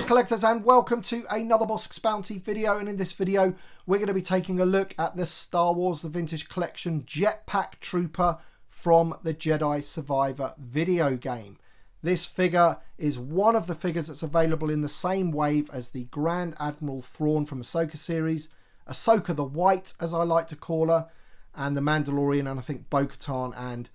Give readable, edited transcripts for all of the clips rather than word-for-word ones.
Greetings collectors and welcome to another Bossk's Bounty video, and in this video we're going to be taking a look at the Star Wars The Vintage Collection Jetpack Trooper from the Jedi Survivor video game. This figure is one of the figures that's available in the same wave as the Grand Admiral Thrawn from Ahsoka series, Ahsoka the White as I like to call her, and the Mandalorian, and I think Bo-Katan and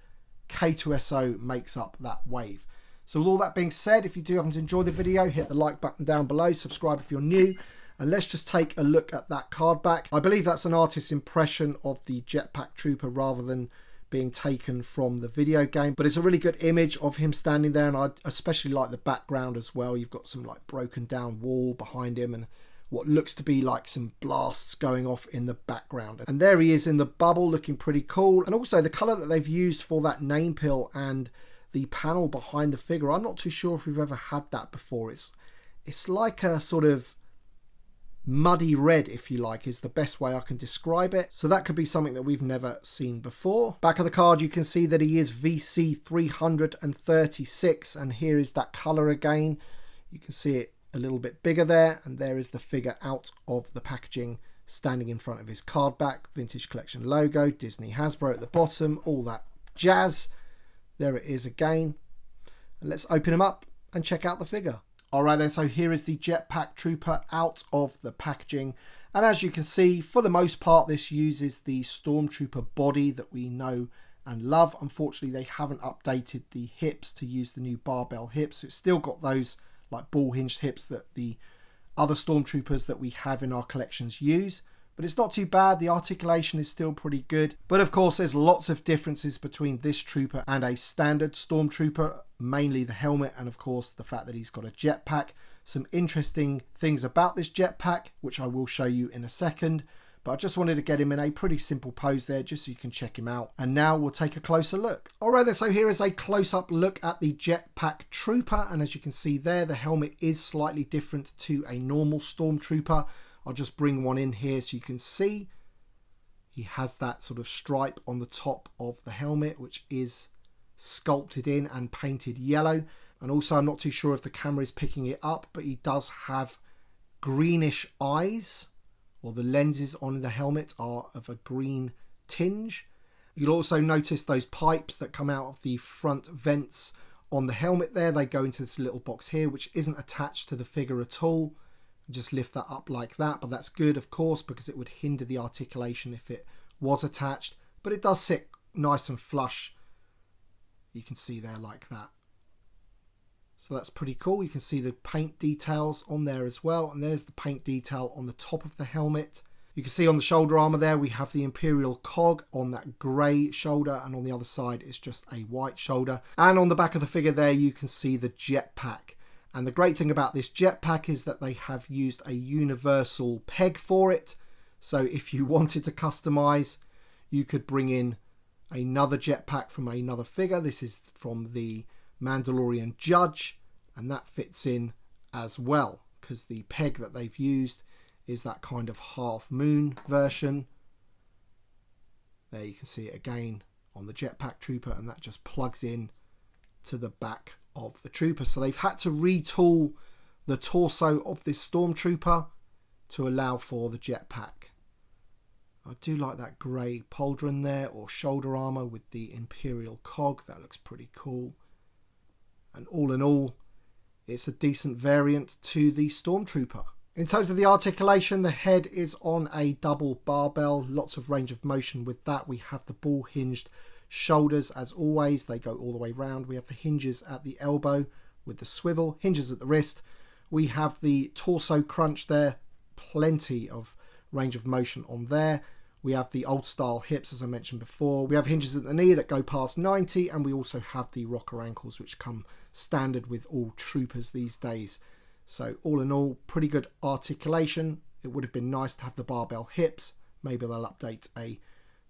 K2SO makes up that wave. So with all that being said, if you do happen to enjoy the video, hit the like button down below, subscribe if you're new, and let's just take a look at that card back. I believe that's an artist's impression of the Jetpack Trooper rather than being taken from the video game, but it's a really good image of him standing there, and I especially like the background as well. You've got some like broken down wall behind him and what looks to be like some blasts going off in the background, and there he is in the bubble looking pretty cool. And also the color that they've used for that name pill and the panel behind the figure, I'm not too sure if we've ever had that before. It's like a sort of muddy red, if you like, is the best way I can describe it. So that could be something that we've never seen before. Back of the card you can see that he is VC336, and here is that color again. You can see it a little bit bigger there, and there is the figure out of the packaging standing in front of his card back. Vintage Collection logo, Disney Hasbro at the bottom, all that jazz. There it is again. And let's open him up and check out the figure. Alright then, so here is the Jetpack Trooper out of the packaging. And as you can see, for the most part, this uses the Stormtrooper body that we know and love. Unfortunately, they haven't updated the hips to use the new barbell hips. So it's still got those like ball hinged hips that the other Stormtroopers that we have in our collections use. But it's not too bad. The articulation is still pretty good. But of course, there's lots of differences between this trooper and a standard Stormtrooper, mainly the helmet and of course the fact that he's got a jetpack. Some interesting things about this jetpack, which I will show you in a second. But I just wanted to get him in a pretty simple pose there just so you can check him out. And now we'll take a closer look. Alright then, so here is a close-up look at the Jetpack Trooper. And as you can see there, the helmet is slightly different to a normal Stormtrooper. I'll just bring one in here so you can see. He has that sort of stripe on the top of the helmet, which is sculpted in and painted yellow. And also, I'm not too sure if the camera is picking it up, but he does have greenish eyes, or the lenses on the helmet are of a green tinge. You'll also notice those pipes that come out of the front vents on the helmet there. They go into this little box here, which isn't attached to the figure at all. Just lift that up like that, but that's good of course because it would hinder the articulation if it was attached, but it does sit nice and flush. You can see there like that. So that's pretty cool. You can see the paint details on there as well, and there's the paint detail on the top of the helmet. You can see on the shoulder armor there we have the Imperial cog on that grey shoulder, and on the other side it's just a white shoulder. And on the back of the figure there you can see the jetpack. And the great thing about this jetpack is that they have used a universal peg for it. So if you wanted to customize, you could bring in another jetpack from another figure. This is from the Mandalorian Judge, and that fits in as well because the peg that they've used is that kind of half moon version. There you can see it again on the Jetpack Trooper, and that just plugs in to the back of the trooper. So they've had to retool the torso of this Stormtrooper to allow for the jetpack. I do like that grey pauldron there, or shoulder armour with the Imperial cog. That looks pretty cool. And all in all, it's a decent variant to the Stormtrooper. In terms of the articulation, the head is on a double barbell. Lots of range of motion with that. We have the ball hinged shoulders as always. They go all the way round. We have the hinges at the elbow with the swivel, hinges at the wrist. We have the torso crunch there. Plenty of range of motion on there. We have the old style hips, as I mentioned before. We have hinges at the knee that go past 90, and we also have the rocker ankles, which come standard with all troopers these days. So all in all, pretty good articulation. It would have been nice to have the barbell hips. Maybe they'll update a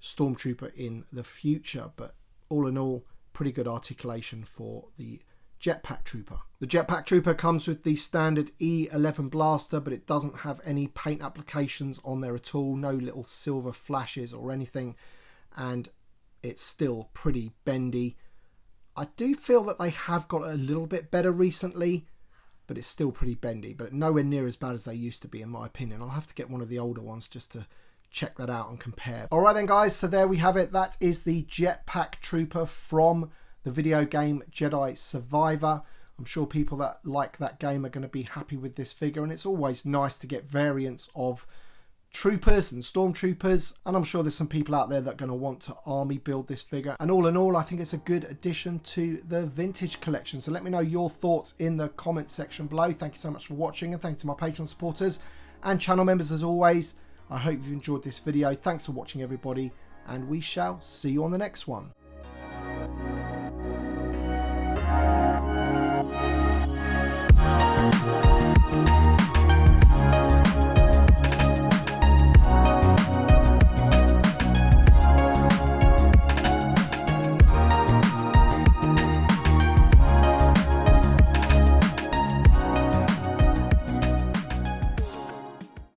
Stormtrooper in the future, but all in all, pretty good articulation for the Jetpack Trooper. The Jetpack Trooper comes with the standard E11 blaster, but it doesn't have any paint applications on there at all, no little silver flashes or anything, and it's still pretty bendy. I do feel that they have got a little bit better recently but it's still pretty bendy, but nowhere near as bad as they used to be in my opinion. I'll have to get one of the older ones just to check that out and compare. All right then guys, so there we have it. That is the Jetpack Trooper from the video game Jedi Survivor. I'm sure people that like that game are going to be happy with this figure, and it's always nice to get variants of troopers and stormtroopers, and I'm sure there's some people out there that are going to want to army build this figure. And all in all, I think it's a good addition to the vintage collection. So let me know your thoughts in the comment section below. Thank you so much for watching, and thanks to my Patreon supporters and channel members as always. I hope you've enjoyed this video. Thanks for watching everybody, and we shall see you on the next one.